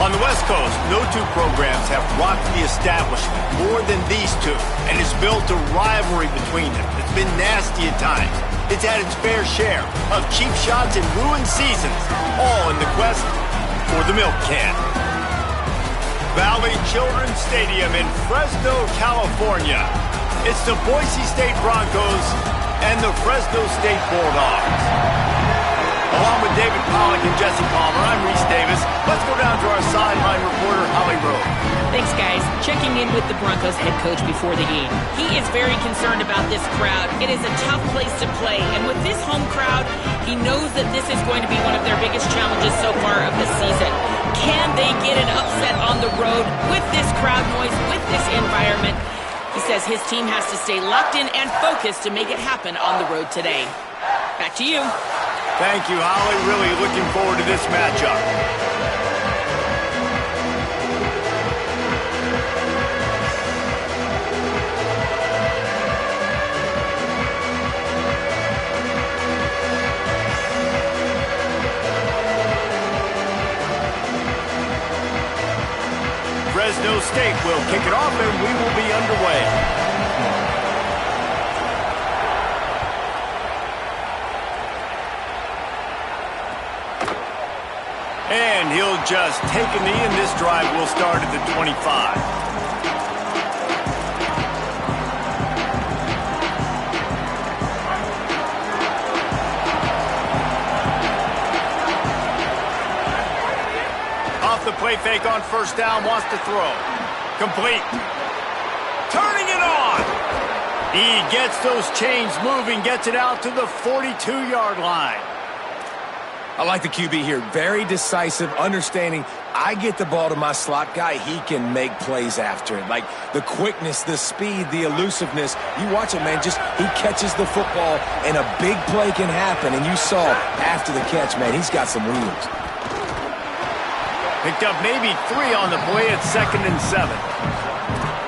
On the West Coast, no two programs have rocked the establishment more than these two, and it's built a rivalry between them. It's been nasty at times. It's had its fair share of cheap shots and ruined seasons, all in the quest for the milk can. Valley Children's Stadium in Fresno, California. It's the Boise State Broncos and the Fresno State Bulldogs. Along with David Pollack and Jesse Palmer, I'm Reese Davis. Let's go down to our sideline reporter, Holly Rowe. Thanks, guys. Checking in with the Broncos head coach before the game. He is very concerned about this crowd. It is a tough place to play, and with this home crowd, he knows that this is going to be one of their biggest challenges so far of the season. Can they get an upset on the road with this crowd noise, with this environment? He says his team has to stay locked in and focused to make it happen on the road today. Back to you. Thank you, Holly. Really looking forward to this matchup. Fresno State will kick it off, and we will be underway. And he'll just take a knee, and this drive will start at the 25. Off the play fake on first down, wants to throw. Complete. Turning it on. He gets those chains moving, gets it out to the 42-yard line. I like the QB here. Very decisive, understanding I get the ball to my slot guy, he can make plays after it. Like the quickness, the speed, the elusiveness. You watch it, man, just he catches the football and a big play can happen. And you saw after the catch, man, he's got some wheels. Picked up maybe 3 on the play at 2nd and 7.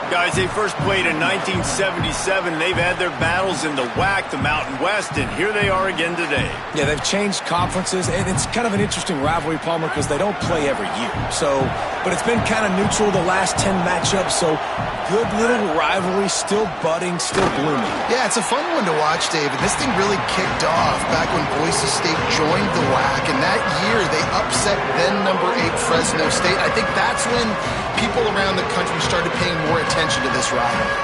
Guys, they first played in 1977. They've had their battles in the WAC, the Mountain West, and here they are again today. Yeah, they've changed conferences, and it's kind of an interesting rivalry, Palmer, because they don't play every year. But it's been kind of neutral the last 10 matchups, so good little rivalry, still budding, still blooming. Yeah, it's a fun one to watch, David. This thing really kicked off back when Boise State joined the WAC, and that year they upset then number 8 Fresno State. I think that's when people around the country started paying more attention to this rivalry.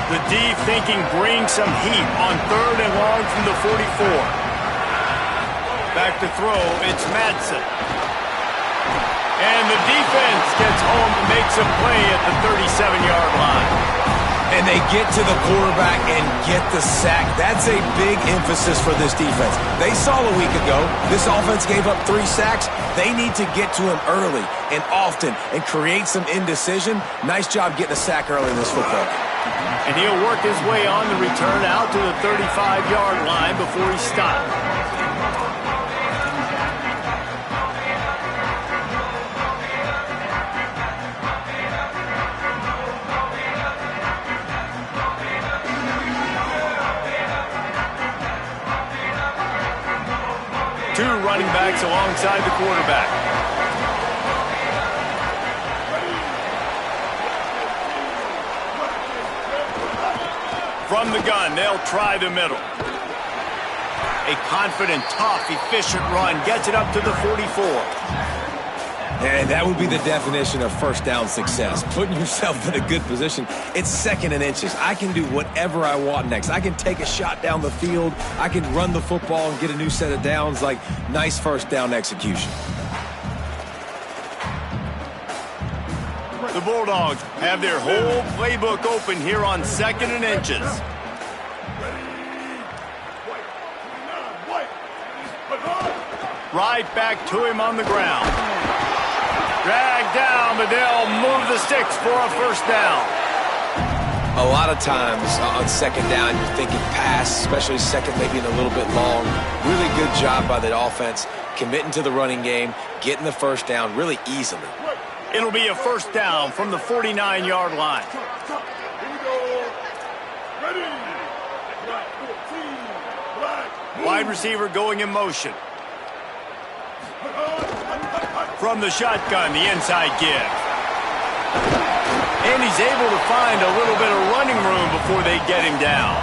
The D thinking bring some heat on 3rd and long from the 44. Back to throw, it's Madsen. And the defense gets home and makes a play at the 37-yard line. And they get to the quarterback and get the sack. That's a big emphasis for this defense. They saw a week ago, this offense gave up 3 sacks. They need to get to him early and often and create some indecision. Nice job getting a sack early in this football. And he'll work his way on the return out to the 35-yard line before he stopped. Two running backs alongside the quarterback. From the gun, they'll try the middle. A confident, tough, efficient run gets it up to the 44. And that would be the definition of first down success. Putting yourself in a good position. It's 2nd and inches. I can do whatever I want next. I can take a shot down the field. I can run the football and get a new set of downs. Like, nice first down execution. The Bulldogs have their whole playbook open here on 2nd and inches. Right back to him on the ground. Dragged down, but they'll move the sticks for a first down. A lot of times on 2nd down, you're thinking pass, especially 2nd, maybe in a little bit long. Really good job by the offense, committing to the running game, getting the first down really easily. It'll be a first down from the 49-yard line. Wide receiver going in motion. From the shotgun, the inside give. And he's able to find a little bit of running room before they get him down.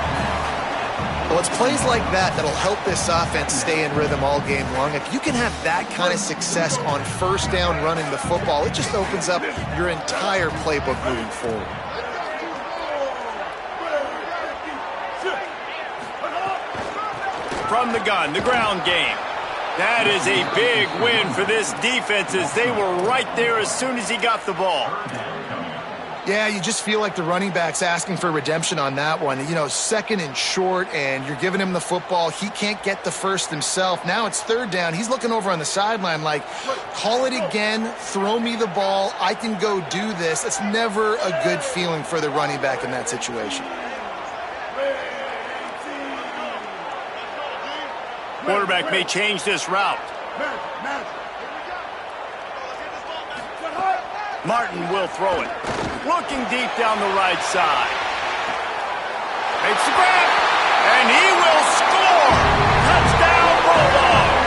Well, it's plays like that that'll help this offense stay in rhythm all game long. If you can have that kind of success on first down running the football, it just opens up your entire playbook moving forward. From the gun, the ground game. That is a big win for this defense as they were right there as soon as he got the ball. Yeah, you just feel like the running back's asking for redemption on that one. You know, second and short, and you're giving him the football. He can't get the first himself. Now it's third down. He's looking over on the sideline like, call it again, throw me the ball, I can go do this. That's never a good feeling for the running back in that situation. Quarterback may change this route. Martin will throw it. Looking deep down the right side. Makes the grab. And he will score. Touchdown, Bulldogs.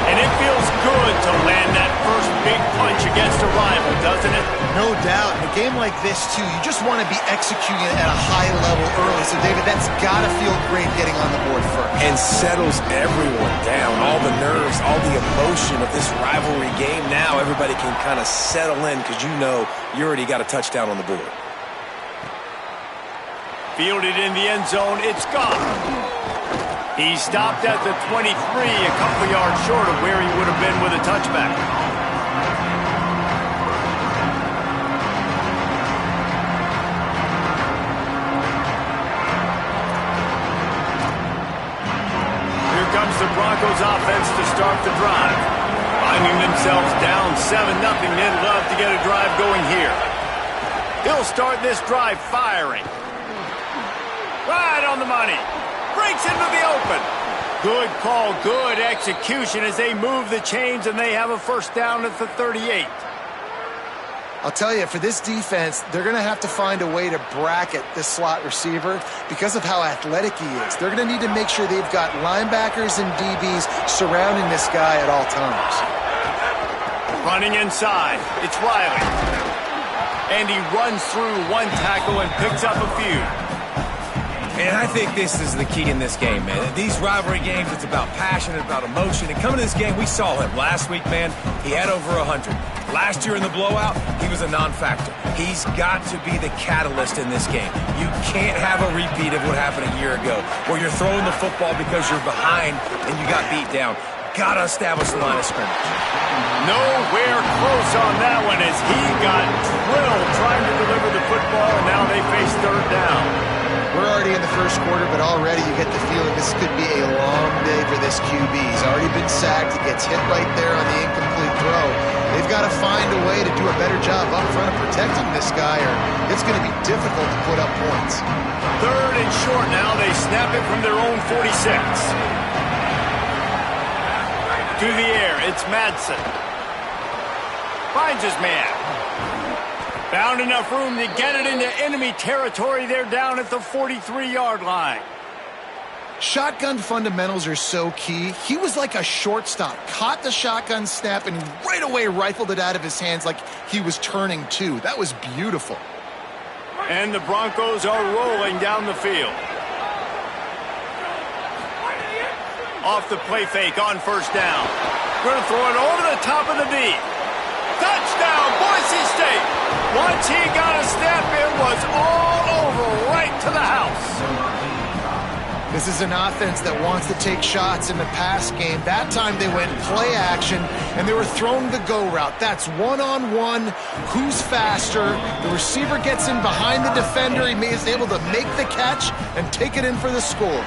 And it feels good to land that first big punch against a rival, doesn't it? No doubt. In a game like this, too, you just want to be executing it at a high level early. So, David, that's got to feel great getting on the board first. And settles everyone down. All the nerves, all the emotion of this rivalry game. Now everybody can kind of settle in because you know you already got a touchdown on the board. Fielded in the end zone. It's gone. He stopped at the 23, a couple yards short of where he would have been with a touchback. Here comes the Broncos offense to start the drive. Finding themselves down 7-0, they'd love to get a drive going here. He'll start this drive firing. Right on the money. Breaks into the open. Good call, good execution as they move the chains and they have a first down at the 38. I'll tell you, for this defense, they're going to have to find a way to bracket this slot receiver because of how athletic he is. They're going to need to make sure they've got linebackers and DBs surrounding this guy at all times. Running inside, it's Riley. And he runs through one tackle and picks up a few. And I think this is the key in this game, man. These rivalry games, it's about passion, it's about emotion. And coming to this game, we saw him last week, man. He had over 100. Last year in the blowout, he was a non-factor. He's got to be the catalyst in this game. You can't have a repeat of what happened a year ago, where you're throwing the football because you're behind and you got beat down. Got to establish the line of scrimmage. Nowhere close on that one as he got drilled trying to deliver the football, and now they face third down. We're already in the first quarter, but already you get the feeling this could be a long day for this QB. He's already been sacked. He gets hit right there on the incomplete throw. They've got to find a way to do a better job up front of protecting this guy, or it's going to be difficult to put up points. Third and short now. They snap it from their own 46. To the air, it's Madsen. Finds his man. Found enough room to get it into enemy territory. They're down at the 43-yard line. Shotgun fundamentals are so key. He was like a shortstop. Caught the shotgun snap and right away rifled it out of his hands like he was turning two. That was beautiful. And the Broncos are rolling down the field. Off the play fake on first down. Going to throw it over the top of the D. Touchdown, Boise State. Once he got a step, it was all over right to the house. This is an offense that wants to take shots in the pass game. That time they went play action, and they were throwing the go route. That's one-on-one. Who's faster? The receiver gets in behind the defender. He is able to make the catch and take it in for the score.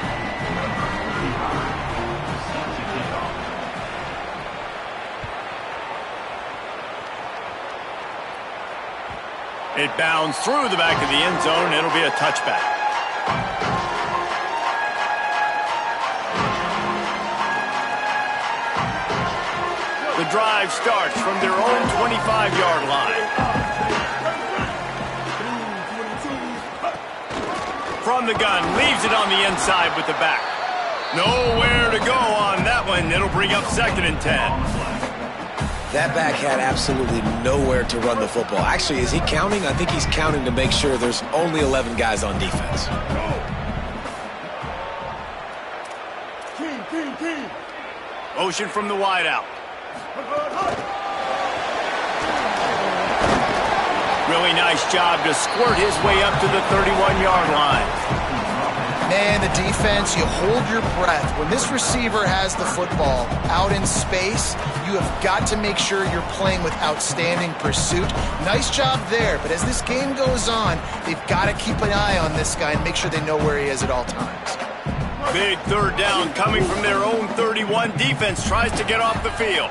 It bounds through the back of the end zone. It'll be a touchback. The drive starts from their own 25-yard line. From the gun, leaves it on the inside with the back. Nowhere to go on that one. It'll bring up 2nd and 10. That back had absolutely nowhere to run the football. Actually, is he counting? I think he's counting to make sure there's only 11 guys on defense. Motion from the wideout. Really nice job to squirt his way up to the 31-yard line. Man, the defense, you hold your breath. When this receiver has the football out in space, you have got to make sure you're playing with outstanding pursuit. Nice job there, but as this game goes on, they've got to keep an eye on this guy and make sure they know where he is at all times. Big 3rd down coming from their own 31. Defense tries to get off the field.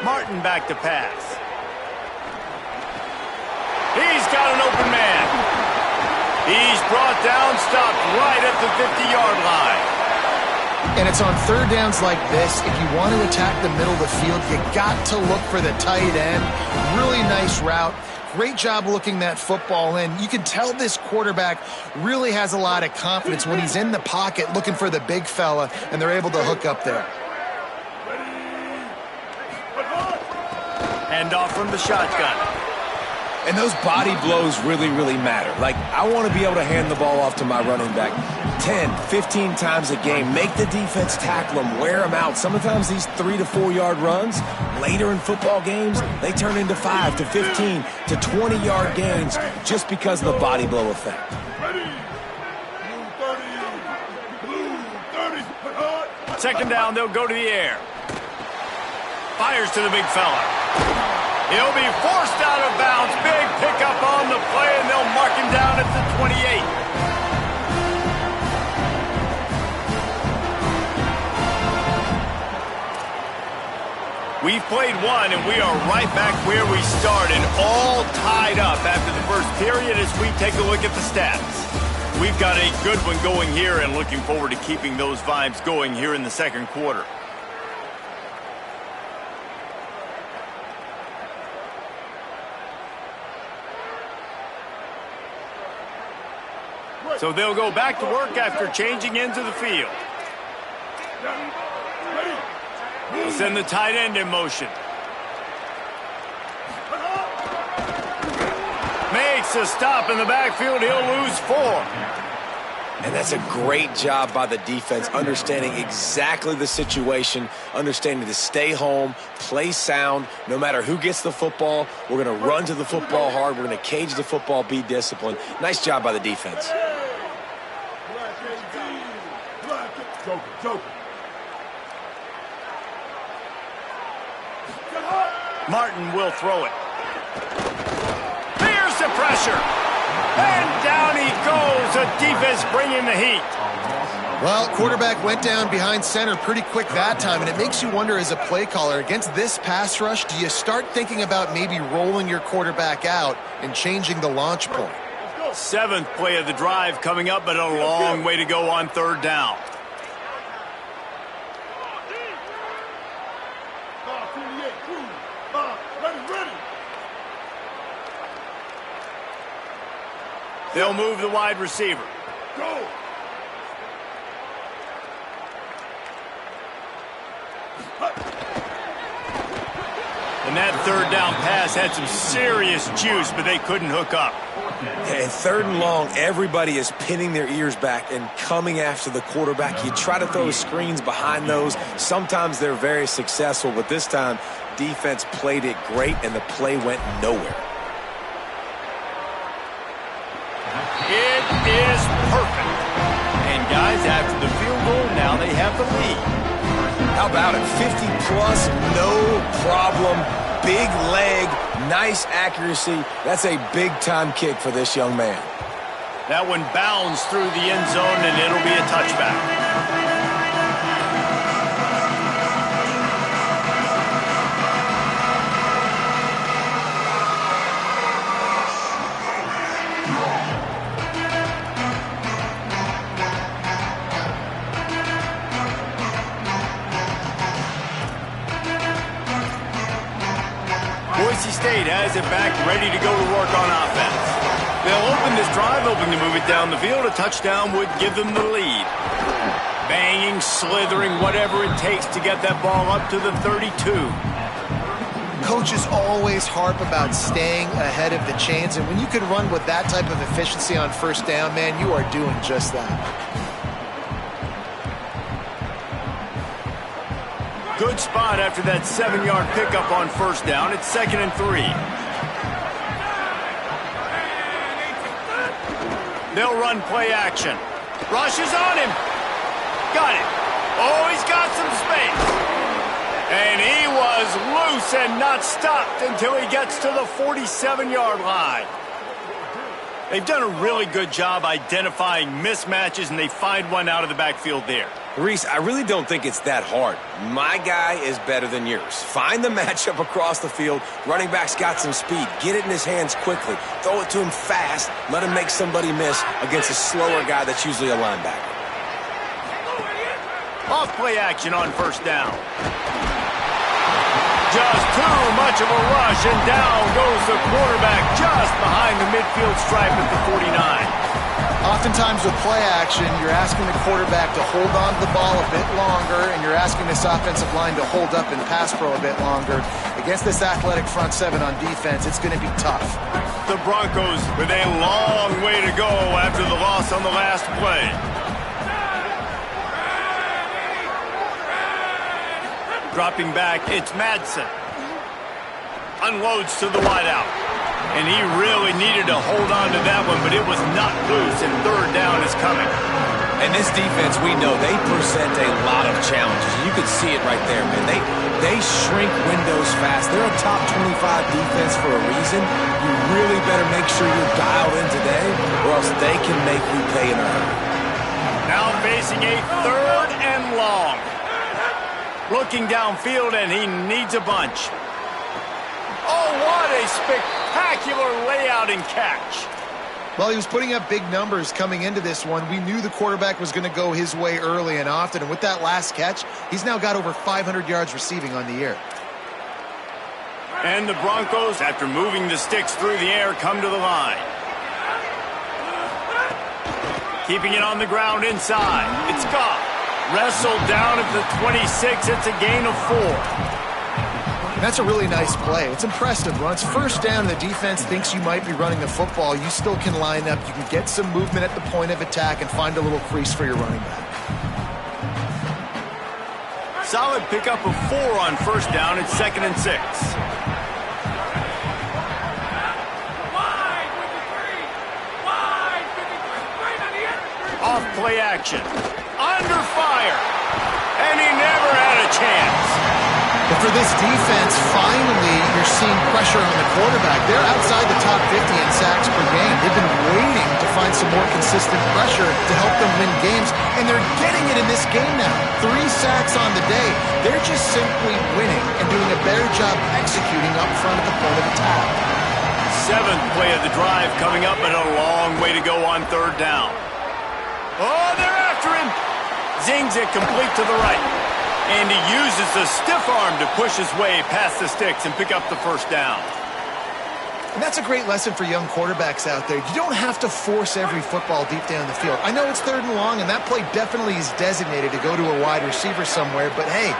Martin back to pass. He's got an open man. He's brought down, stopped right at the 50-yard line. And it's on 3rd downs like this, if you want to attack the middle of the field, you got to look for the tight end. Really nice route. Great job looking that football in. You can tell this quarterback really has a lot of confidence when he's in the pocket looking for the big fella, and they're able to hook up there. Hand off from the shotgun. And those body blows really, really matter. Like, I want to be able to hand the ball off to my running back 10, 15 times a game. Make the defense tackle them, wear them out. Sometimes these 3 to 4 yard runs, later in football games, they turn into 5 to 15 to 20-yard gains just because of the body blow effect. Second down, they'll go to the air. Fires to the big fella. He'll be forced out of bounds. Big pickup on the play, and they'll mark him down at the 28. We've played one, and we are right back where we started, all tied up after the first period as we take a look at the stats. We've got a good one going here and looking forward to keeping those vibes going here in the 2nd quarter. So they'll go back to work after changing into the field. They'll send the tight end in motion. Makes a stop in the backfield. He'll lose 4. And that's a great job by the defense, understanding exactly the situation, understanding to stay home, play sound. No matter who gets the football, we're going to run to the football hard. We're going to cage the football, be disciplined. Nice job by the defense. Martin will throw it. Here's the pressure. And down he goes. The defense bringing the heat. Well, quarterback went down behind center pretty quick that time, and it makes you wonder as a play caller, against this pass rush, do you start thinking about maybe rolling your quarterback out and changing the launch point? 7th play of the drive coming up, but a long way to go on 3rd down. They'll move the wide receiver. Go. And that 3rd down pass had some serious juice, but they couldn't hook up. And 3rd and long, everybody is pinning their ears back and coming after the quarterback. You try to throw screens behind those. Sometimes they're very successful, but this time, defense played it great, and the play went nowhere. It is perfect. And guys, after the field goal, now they have the lead. How about it? 50-plus, no problem. Big leg, nice accuracy. That's a big-time kick for this young man. That one bounds through the end zone, and it'll be a touchback. State has it back, ready to go to work on offense. They'll open this drive, hoping to move it down the field. A touchdown would give them the lead. Banging, slithering, whatever it takes to get that ball up to the 32. Coaches always harp about staying ahead of the chains, and when you can run with that type of efficiency on first down, man, you are doing just that. Good spot after that 7-yard pickup on first down. It's 2nd and 3. They'll run play action. Rush is on him. Got it. Oh, he's got some space. And he was loose and not stopped until he gets to the 47-yard line. They've done a really good job identifying mismatches, and they find one out of the backfield there. Reese, I really don't think it's that hard. My guy is better than yours. Find the matchup across the field. Running back's got some speed. Get it in his hands quickly. Throw it to him fast. Let him make somebody miss against a slower guy that's usually a linebacker. Off play action on first down. Just too much of a rush, and down goes the quarterback just behind the midfield stripe at the 49. Oftentimes with play action, you're asking the quarterback to hold on to the ball a bit longer, and you're asking this offensive line to hold up and pass pro a bit longer. Against this athletic front seven on defense, it's going to be tough. The Broncos with a long way to go after the loss on the last play. Dropping back, it's Madsen. Unloads to the wideout. And he really needed to hold on to that one, but it was not loose, and third down is coming. And this defense, we know, they present a lot of challenges. You can see it right there, man. They shrink windows fast. They're a top 25 defense for a reason. You really better make sure you're dialed in today, or else they can make you pay in a hurry. Now facing a 3rd and long. Looking downfield, and he needs a bunch. Oh, what a spectacular layout and catch. Well, he was putting up big numbers coming into this one. We knew the quarterback was going to go his way early and often, and with that last catch, he's now got over 500 yards receiving on the year. And the Broncos, after moving the sticks through the air, come to the line. Keeping it on the ground inside. It's Goff. Wrestled down at the 26. It's a gain of 4. That's a really nice play. It's impressive. Once first down, the defense thinks you might be running the football. You still can line up. You can get some movement at the point of attack and find a little crease for your running back. Solid pickup of 4 on first down. It's 2nd and 6. Off play action. Under fire. And he never had a chance. But for this defense, finally, you're seeing pressure on the quarterback. They're outside the top 50 in sacks per game. They've been waiting to find some more consistent pressure to help them win games, and they're getting it in this game now. 3 sacks on the day. They're just simply winning and doing a better job executing up front at the point of attack. 7th play of the drive coming up, and a long way to go on third down. Oh, they're after him. Zings it complete to the right. And he uses the stiff arm to push his way past the sticks and pick up the first down. And that's a great lesson for young quarterbacks out there. You don't have to force every football deep down the field. I know it's 3rd and long, and that play definitely is designated to go to a wide receiver somewhere, but hey,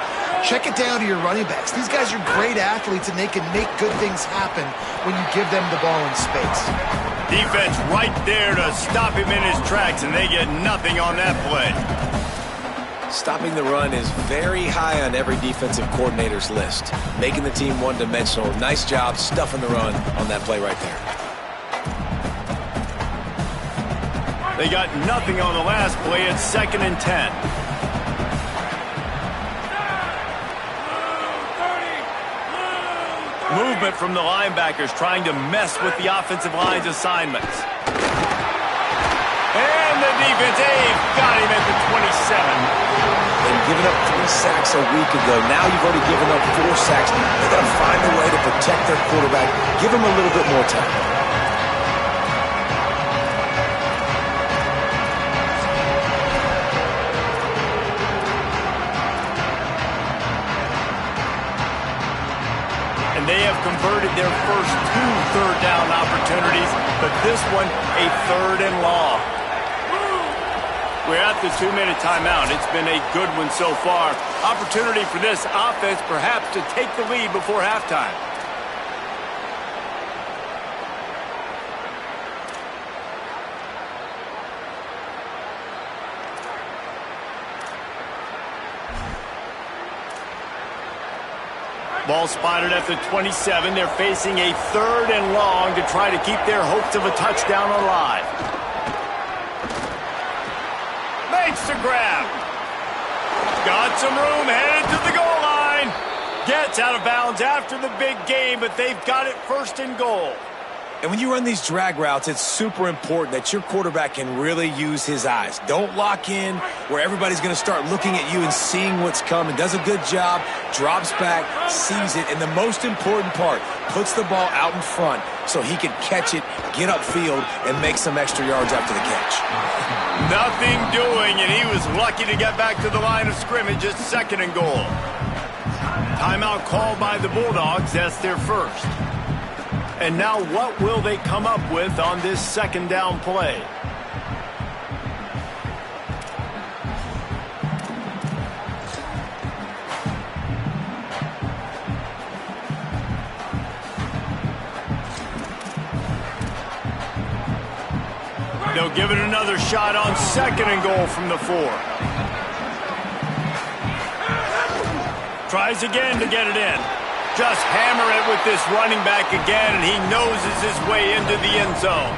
check it down to your running backs. These guys are great athletes, and they can make good things happen when you give them the ball in space. Defense right there to stop him in his tracks, and they get nothing on that play. Stopping the run is very high on every defensive coordinator's list. Making the team one-dimensional. Nice job stuffing the run on that play right there. They got nothing on the last play. It's 2nd and 10. Movement from the linebackers trying to mess with the offensive line's assignments. And the defense, they've got him at the 27. And giving up 3 sacks a week ago. Now you've already given up 4 sacks. They've got to find a way to protect their quarterback. Give him a little bit more time. They have converted their first 2 third-down opportunities, but this one a 3rd and long. We're at the 2-minute timeout. It's been a good one so far. Opportunity for this offense perhaps to take the lead before halftime. Ball spotted at the 27. They're facing a 3rd and long to try to keep their hopes of a touchdown alive. Makes the grab. Got some room, headed to the goal line. Gets out of bounds after the big game, but they've got it 1st and goal. And when you run these drag routes, it's super important that your quarterback can really use his eyes. Don't lock in where everybody's going to start looking at you and seeing what's coming. Does a good job, drops back, sees it, and the most important part, puts the ball out in front so he can catch it, get upfield, and make some extra yards after the catch. Nothing doing, and he was lucky to get back to the line of scrimmage at 2nd and goal. Timeout called by the Bulldogs. That's their first. And now what will they come up with on this 2nd down play? They'll give it another shot on 2nd and goal from the 4. Tries again to get it in. Just hammer it with this running back again, and he noses his way into the end zone.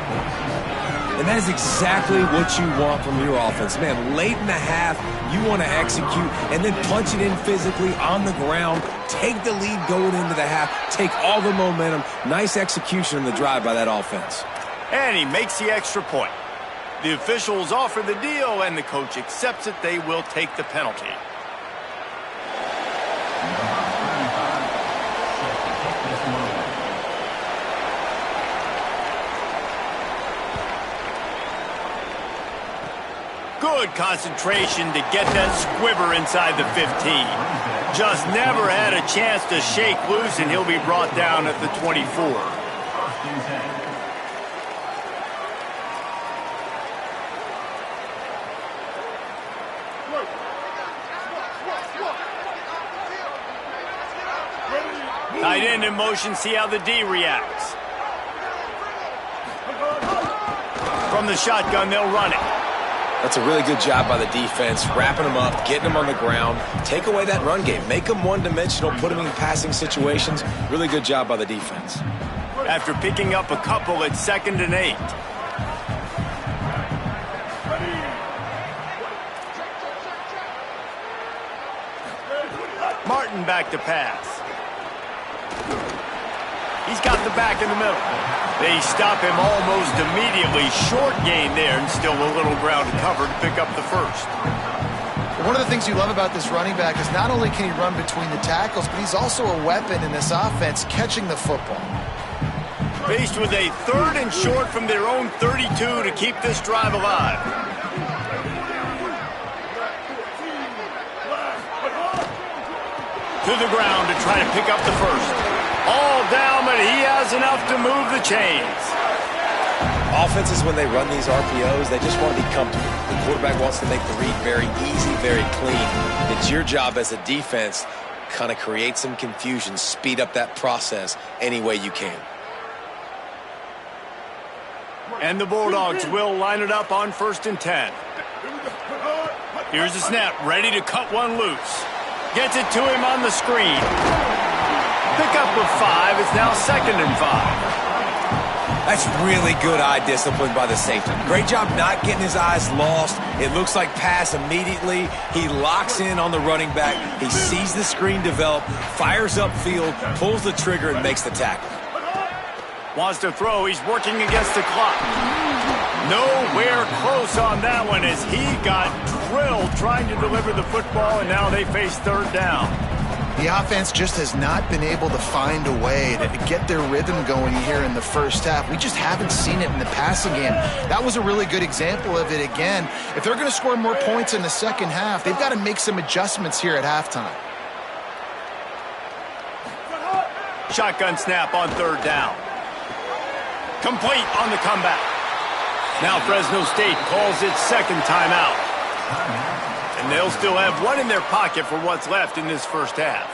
And that is exactly what you want from your offense. Man, late in the half, you want to execute and then punch it in physically on the ground, take the lead going into the half, take all the momentum. Nice execution in the drive by that offense. And he makes the extra point. The officials offer the deal, and the coach accepts it. They will take the penalty. Good concentration to get that squibber inside the 15. Just never had a chance to shake loose, and he'll be brought down at the 24. Tight end in motion, see how the D reacts. From the shotgun, they'll run it. That's a really good job by the defense, wrapping them up, getting them on the ground. Take away that run game. Make them one-dimensional, put them in passing situations. Really good job by the defense. After picking up a couple at 2nd and 8. Martin back to pass. He's got the back in the middle. They stop him almost immediately. Short gain there, and still a little ground to cover to pick up the first. One of the things you love about this running back is not only can he run between the tackles, but he's also a weapon in this offense, catching the football. Faced with a 3rd and short from their own 32 to keep this drive alive. To the ground to try to pick up the first. All down, but he has enough to move the chains. Offenses, when they run these RPOs, they just want to be comfortable. The quarterback wants to make the read very easy, very clean. It's your job as a defense, kind of create some confusion, speed up that process any way you can. And the Bulldogs will line it up on 1st and 10. Here's the snap, ready to cut one loose. Gets it to him on the screen. Pick up of 5. It's now 2nd and 5. That's really good eye discipline by the safety. Great job not getting his eyes lost. It looks like pass immediately. He locks in on the running back. He sees the screen develop, fires upfield, pulls the trigger, and makes the tackle. Wants to throw. He's working against the clock. Nowhere close on that one as he got drilled trying to deliver the football, and now they face 3rd down. The offense just has not been able to find a way to get their rhythm going here in the first half. We just haven't seen it in the passing game. That was a really good example of it again. If they're going to score more points in the second half, they've got to make some adjustments here at halftime. Shotgun snap on third down. Complete on the comeback. Now Fresno State calls its second timeout. And they'll still have one in their pocket for what's left in this first half.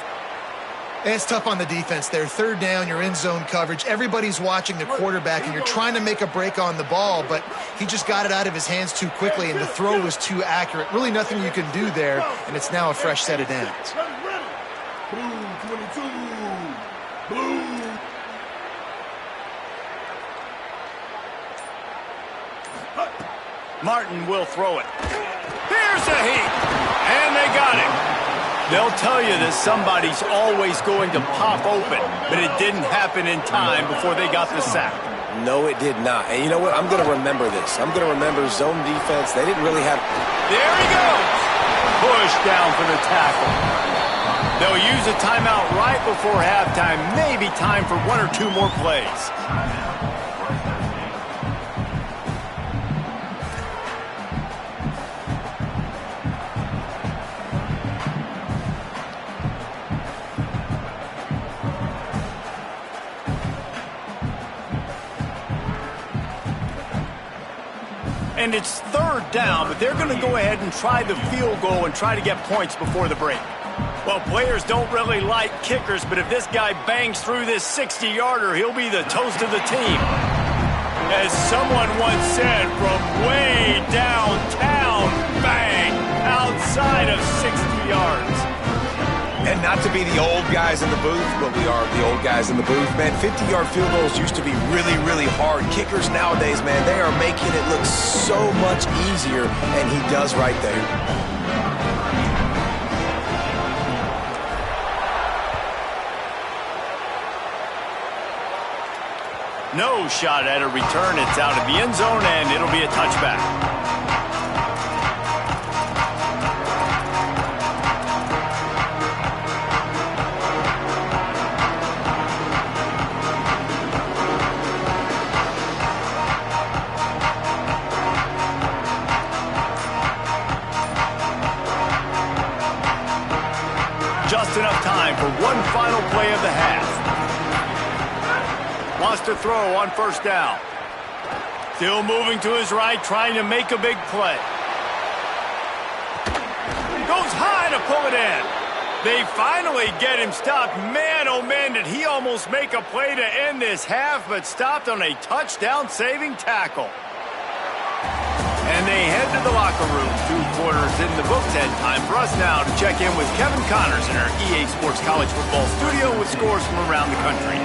It's tough on the defense there. Third down, you're in zone coverage. Everybody's watching the quarterback, and you're trying to make a break on the ball, but he just got it out of his hands too quickly, and the throw was too accurate. Really nothing you can do there, and it's now a fresh set of downs. Martin will throw it. Here's a heat, and they got him. They'll tell you that somebody's always going to pop open, but it didn't happen in time before they got the sack. No, it did not. And you know what? I'm going to remember this. I'm going to remember zone defense. They didn't really have... There he goes! Push down for the tackle. They'll use a timeout right before halftime. Maybe time for one or two more plays. And it's third down, but they're going to go ahead and try the field goal and try to get points before the break. Well, players don't really like kickers, but if this guy bangs through this 60-yarder, he'll be the toast of the team. As someone once said, from way downtown, bang, outside of 60 yards. And not to be the old guys in the booth, but we are the old guys in the booth, man. 50-yard field goals used to be really, really hard. Kickers nowadays, man, they are making it look so much easier, and he does right there. No shot at a return. It's out of the end zone, and it'll be a touchback. Just enough time for one final play of the half. Wants to throw on first down. Still moving to his right, trying to make a big play. Goes high to pull it in. They finally get him stopped. Man, oh man, did he almost make a play to end this half, but stopped on a touchdown-saving tackle. And they head to the locker room. 2 quarters in the books, and time for us now to check in with Kevin Connors in our EA Sports College Football studio with scores from around the country.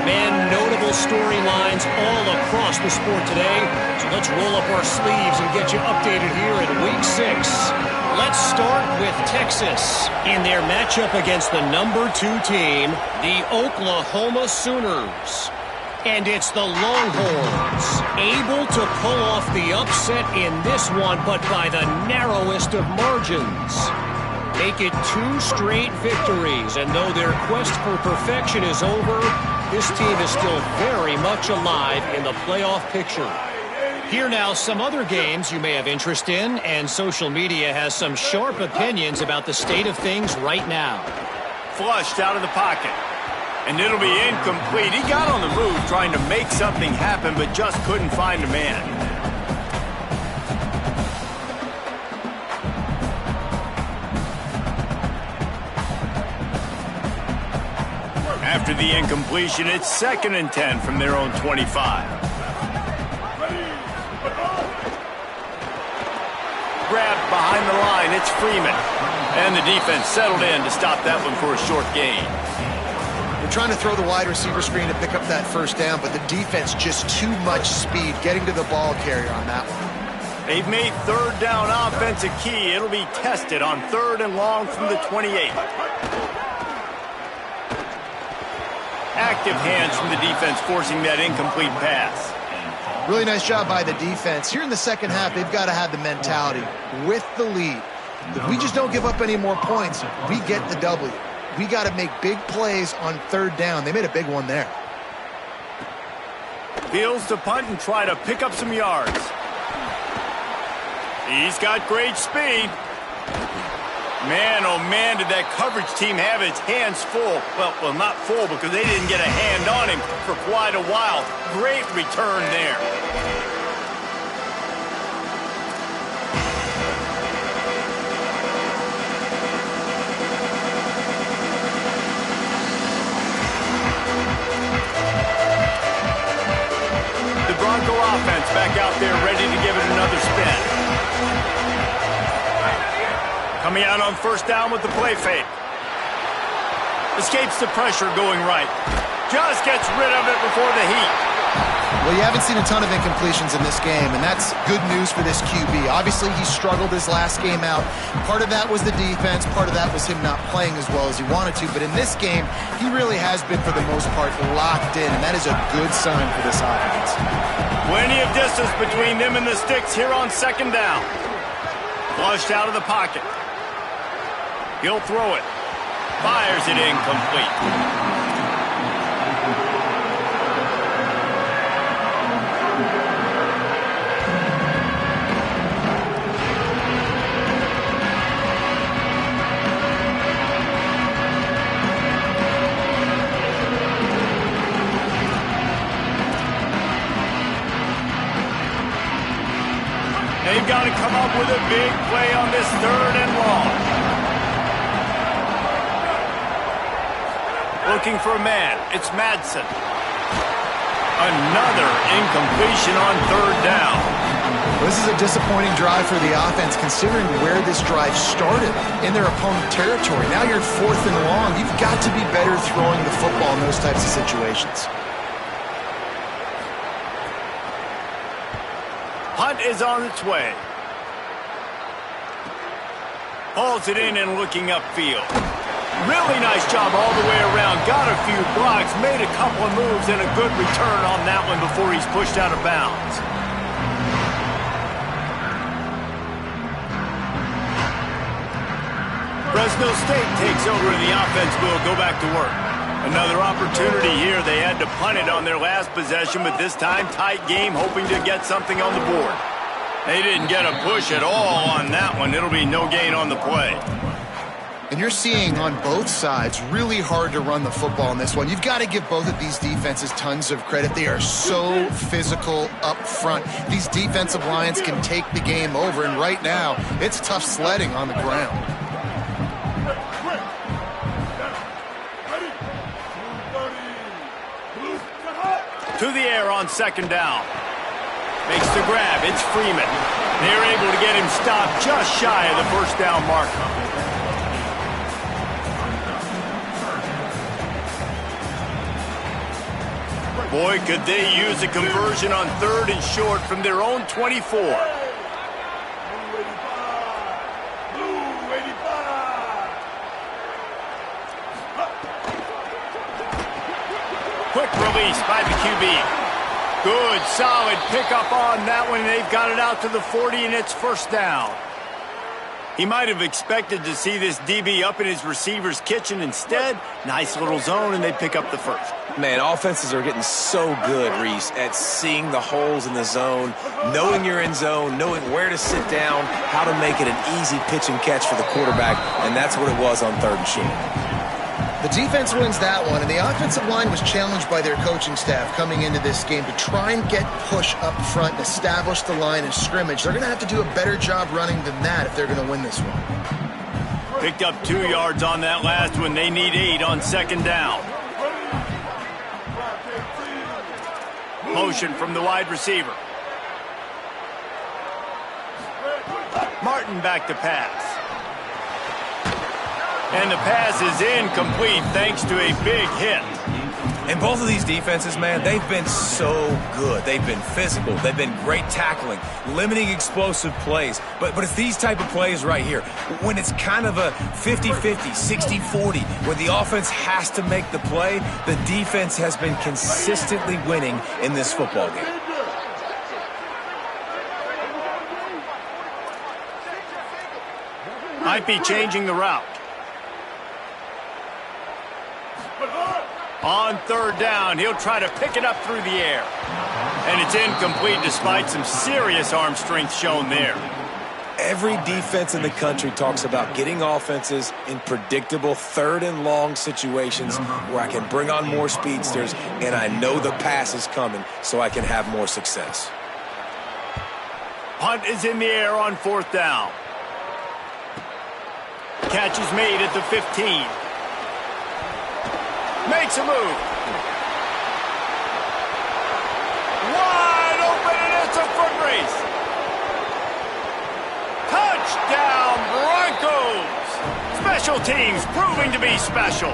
Man, notable storylines all across the sport today. So let's roll up our sleeves and get you updated here in Week 6. Let's start with Texas in their matchup against the number 2 team, the Oklahoma Sooners. And it's the Longhorns, able to pull off the upset in this one, but by the narrowest of margins. Make it 2 straight victories, and though their quest for perfection is over, this team is still very much alive in the playoff picture. Here now, some other games you may have interest in, and social media has some sharp opinions about the state of things right now. Flushed out of the pocket. And it'll be incomplete. He got on the move trying to make something happen, but just couldn't find a man. After the incompletion, it's 2nd and 10 from their own 25. Grabbed behind the line, it's Freeman. And the defense settled in to stop that one for a short gain. They're trying to throw the wide receiver screen to pick up that first down, but the defense just too much speed getting to the ball carrier on that one. They've made third down offense a key. It'll be tested on 3rd and long from the 28. Active hands from the defense forcing that incomplete pass. Really nice job by the defense. Here in the second half, they've got to have the mentality with the lead. If we just don't give up any more points, we get the W. We got to make big plays on 3rd down. They made a big one there. Fields to punt and try to pick up some yards. He's got great speed. Man, oh man, did that coverage team have its hands full. Well, not full because they didn't get a hand on him for quite a while. Great return there. The Bronco offense back out there ready to give it another spin. Coming out on first down with the play fake. Escapes the pressure going right. Just gets rid of it before the heat. Well, you haven't seen a ton of incompletions in this game, and that's good news for this QB. Obviously, he struggled his last game out. Part of that was the defense. Part of that was him not playing as well as he wanted to. But in this game, he really has been, for the most part, locked in, and that is a good sign for this offense. Plenty of distance between them and the sticks here on second down. Flushed out of the pocket. He'll throw it. Fires it incomplete. They've got to come up with a big play on this third and long. Looking for a man. It's Madsen. Another incompletion on third down. This is a disappointing drive for the offense, considering where this drive started, in their opponent territory. Now you're fourth and long. You've got to be better throwing the football in those types of situations. Hunt is on its way. Hauls it in and looking upfield. Really nice job all the way around. Got a few blocks, made a couple of moves, and a good return on that one before he's pushed out of bounds. Fresno State takes over and the offense will go back to work. Another opportunity here. They had to punt it on their last possession, but this time tight game, hoping to get something on the board. They didn't get a push at all on that one. It'll be no gain on the play. And you're seeing on both sides really hard to run the football in this one. You've got to give both of these defenses tons of credit. They are so physical up front. These defensive lines can take the game over, and right now, it's tough sledding on the ground. To the air on second down. Makes the grab. It's Freeman. They're able to get him stopped just shy of the first down marker. Boy, could they use a conversion on third and short from their own 24. Quick release by the QB. Good, solid pickup on that one. They've got it out to the 40, and it's first down. He might have expected to see this DB up in his receiver's kitchen. Instead, nice little zone, and they pick up the first. Man, offenses are getting so good, Reese, at seeing the holes in the zone, knowing you're in zone, knowing where to sit down, how to make it an easy pitch and catch for the quarterback, and that's what it was on third and short. The defense wins that one, and the offensive line was challenged by their coaching staff coming into this game to try and get push up front and establish the line of scrimmage. They're going to have to do a better job running than that if they're going to win this one. Picked up 2 yards on that last one. They need 8 on second down. Motion from the wide receiver. Martin back to pass. And the pass is incomplete thanks to a big hit. And both of these defenses, man, they've been so good. They've been physical. They've been great tackling, limiting explosive plays. But it's these type of plays right here, when it's kind of a 50-50, 60-40, where the offense has to make the play, the defense has been consistently winning in this football game. Might be changing the route. On third down, he'll try to pick it up through the air. And it's incomplete despite some serious arm strength shown there. Every defense in the country talks about getting offenses in predictable third and long situations where I can bring on more speedsters and I know the pass is coming so I can have more success. Punt is in the air on 4th down. Catch is made at the 15. Makes a move. Wide open, and it's a foot race. Touchdown, Broncos! Special teams proving to be special.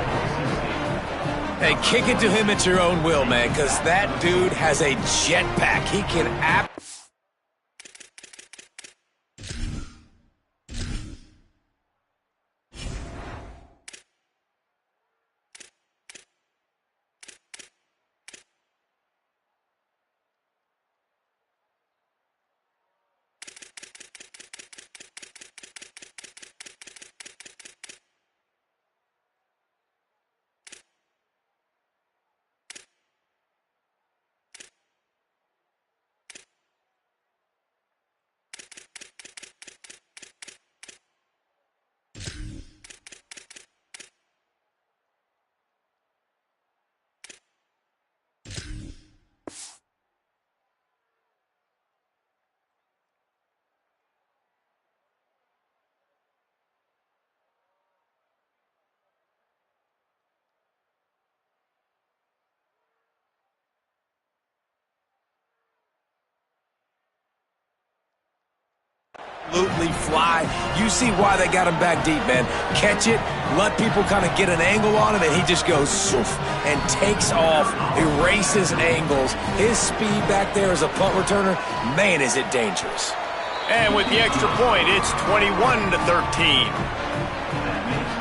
Hey, kick it to him at your own will, man, because that dude has a jetpack. He can absolutely fly. You see why they got him back deep, man. Catch it, let people kind of get an angle on him, and he just goes soof and takes off, erases angles. His speed back there as a punt returner, man, is it dangerous. And with the extra point, it's 21-13.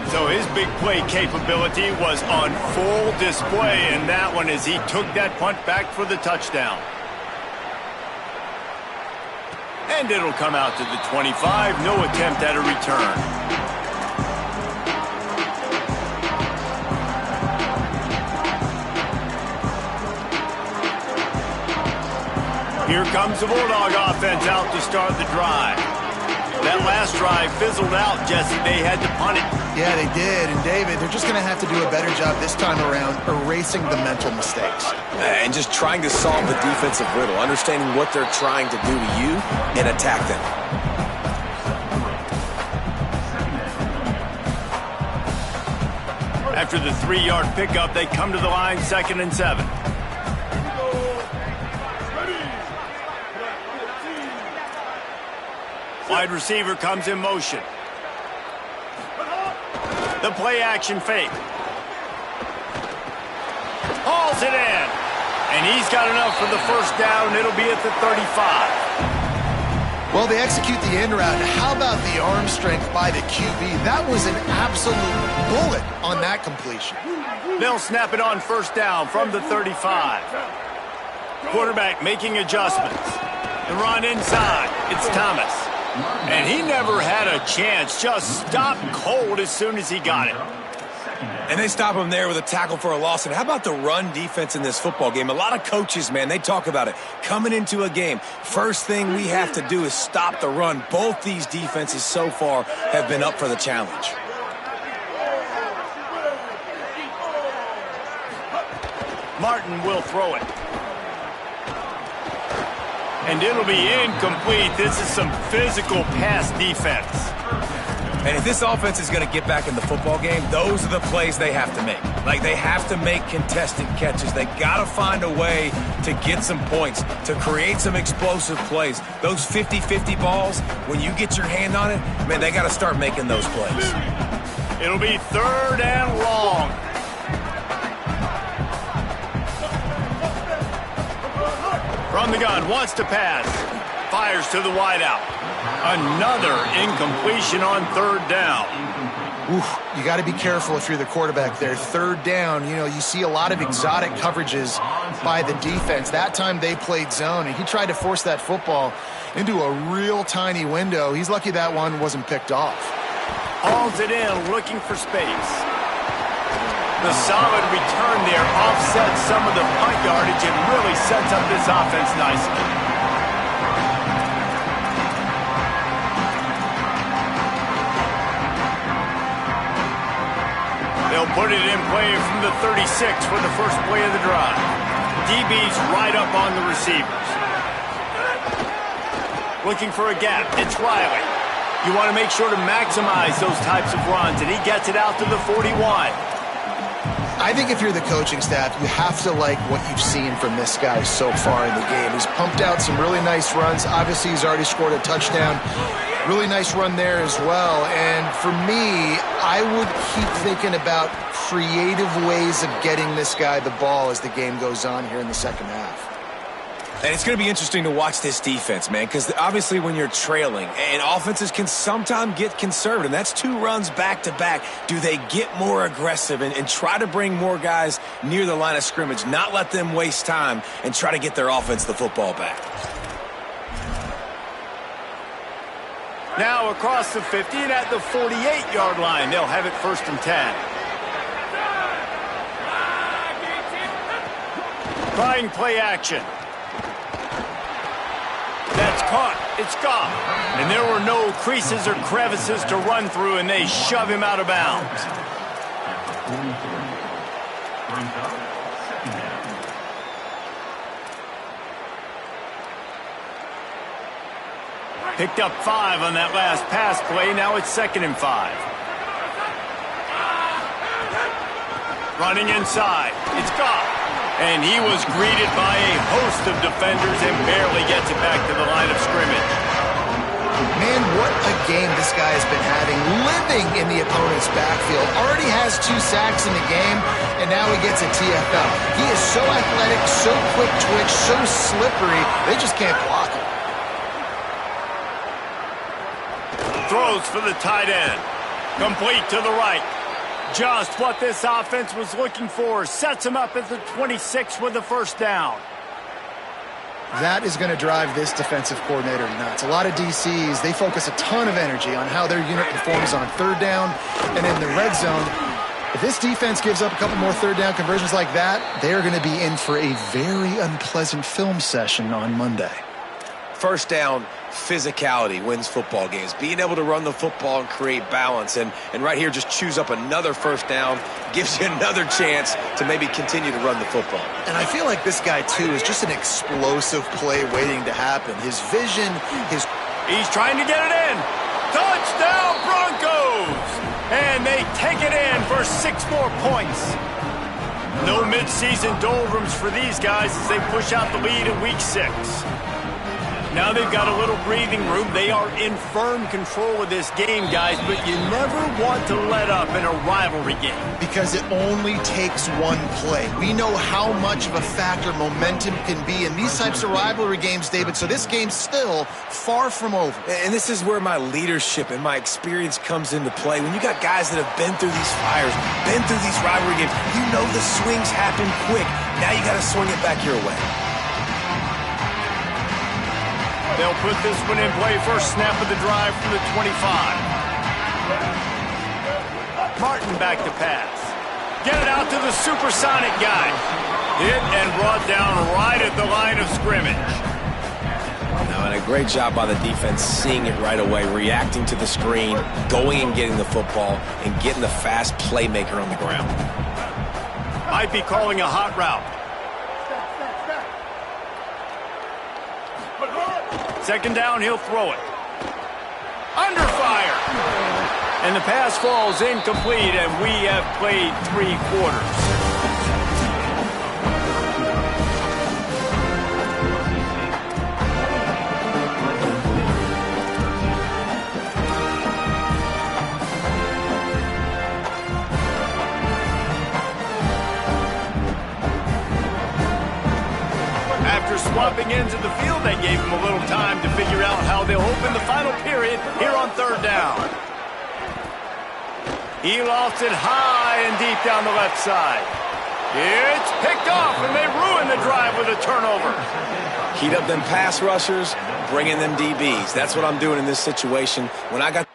So his big play capability was on full display in that one as he took that punt back for the touchdown. And it'll come out to the 25. No attempt at a return. Here comes the Bulldog offense out to start the drive. That last drive fizzled out, Jesse. They had to punt it. Yeah, they did. And, David, they're just going to have to do a better job this time around erasing the mental mistakes. And just trying to solve the defensive riddle, understanding what they're trying to do to you and attack them. After the 3-yard pickup, they come to the line, 2nd and 7. Wide receiver comes in motion. The play action fake. Hauls it in. And he's got enough for the first down. It'll be at the 35. Well, they execute the end route. How about the arm strength by the QB? That was an absolute bullet on that completion. They'll snap it on first down from the 35. Quarterback making adjustments. The run inside. It's Thomas. And he never had a chance. Just stopped cold as soon as he got it. And they stop him there with a tackle for a loss. And how about the run defense in this football game? A lot of coaches, man, they talk about it. Coming into a game, first thing we have to do is stop the run. Both these defenses so far have been up for the challenge. Martin will throw it. And it'll be incomplete. This is some physical pass defense. And if this offense is going to get back in the football game, those are the plays they have to make. Like, they have to make contested catches. They got to find a way to get some points, to create some explosive plays. Those 50-50 balls, when you get your hand on it, man, they got to start making those plays. It'll be 3rd and long. From the gun, wants to pass. Fires to the wideout. Another incompletion on 3rd down. Oof, you got to be careful if you're the quarterback there. 3rd down, you know, you see a lot of exotic coverages by the defense. That time they played zone, and he tried to force that football into a real tiny window. He's lucky that one wasn't picked off. Hauls it in, looking for space. The solid return there offsets some of the punt yardage and really sets up this offense nicely. They'll put it in play from the 36 for the first play of the drive. DB's right up on the receivers. Looking for a gap. It's Riley. You want to make sure to maximize those types of runs, and he gets it out to the 41. I think if you're the coaching staff, you have to like what you've seen from this guy so far in the game. He's pumped out some really nice runs. Obviously, he's already scored a touchdown. Really nice run there as well. And for me, I would keep thinking about creative ways of getting this guy the ball as the game goes on here in the second half. And it's going to be interesting to watch this defense, man, because obviously when you're trailing, and offenses can sometimes get conservative, and that's 2 runs back-to-back. Do they get more aggressive and try to bring more guys near the line of scrimmage, not let them waste time, and try to get their offense the football back? Now across the 50 and at the 48-yard line, they'll have it 1st and 10. Trying play action. That's caught. It's gone. And there were no creases or crevices to run through, and they shove him out of bounds. Picked up 5 on that last pass play. Now it's 2nd and 5. Running inside. It's gone. And he was greeted by a host of defenders and barely gets it back to the line of scrimmage. Man, what a game this guy has been having, living in the opponent's backfield. Already has 2 sacks in the game, and now he gets a TFL. He is so athletic, so quick twitch, so slippery, they just can't block him. Throws for the tight end. Complete to the right. Just what this offense was looking for. Sets him up at the 26 with the 1st down. That is going to drive this defensive coordinator nuts. A lot of DCs, they focus a ton of energy on how their unit performs on 3rd down and in the red zone. If this defense gives up a couple more 3rd down conversions like that, they're going to be in for a very unpleasant film session on Monday. 1st down, physicality wins football games. Being able to run the football and create balance. And right here, just choose up another 1st down, gives you another chance to maybe continue to run the football. And I feel like this guy, too, is just an explosive play waiting to happen. His vision, He's trying to get it in. Touchdown, Broncos! And they take it in for 6 more points. No midseason doldrums for these guys as they push out the lead in Week 6. Now they've got a little breathing room. They are in firm control of this game, guys, but you never want to let up in a rivalry game. Because it only takes 1 play. We know how much of a factor momentum can be in these types of rivalry games, David, so this game's still far from over. And this is where my leadership and my experience comes into play. When you got guys that have been through these fires, been through these rivalry games, you know the swings happen quick. Now you got to swing it back your way. They'll put this one in play. 1st snap of the drive from the 25. Martin back to pass. Get it out to the supersonic guy. Hit and brought down right at the line of scrimmage. Now, and a great job by the defense seeing it right away, reacting to the screen, going and getting the football, and getting the fast playmaker on the ground. Might be calling a hot route. 2nd down, he'll throw it. Under fire. And the pass falls incomplete, and we have played 3 quarters. Swapping ends of the field, that gave him a little time to figure out how they'll open the final period here on 3rd down. He lofts it high and deep down the left side. It's picked off, and they ruin the drive with a turnover. Heat up them pass rushers, bring in them DBs. That's what I'm doing in this situation. When I got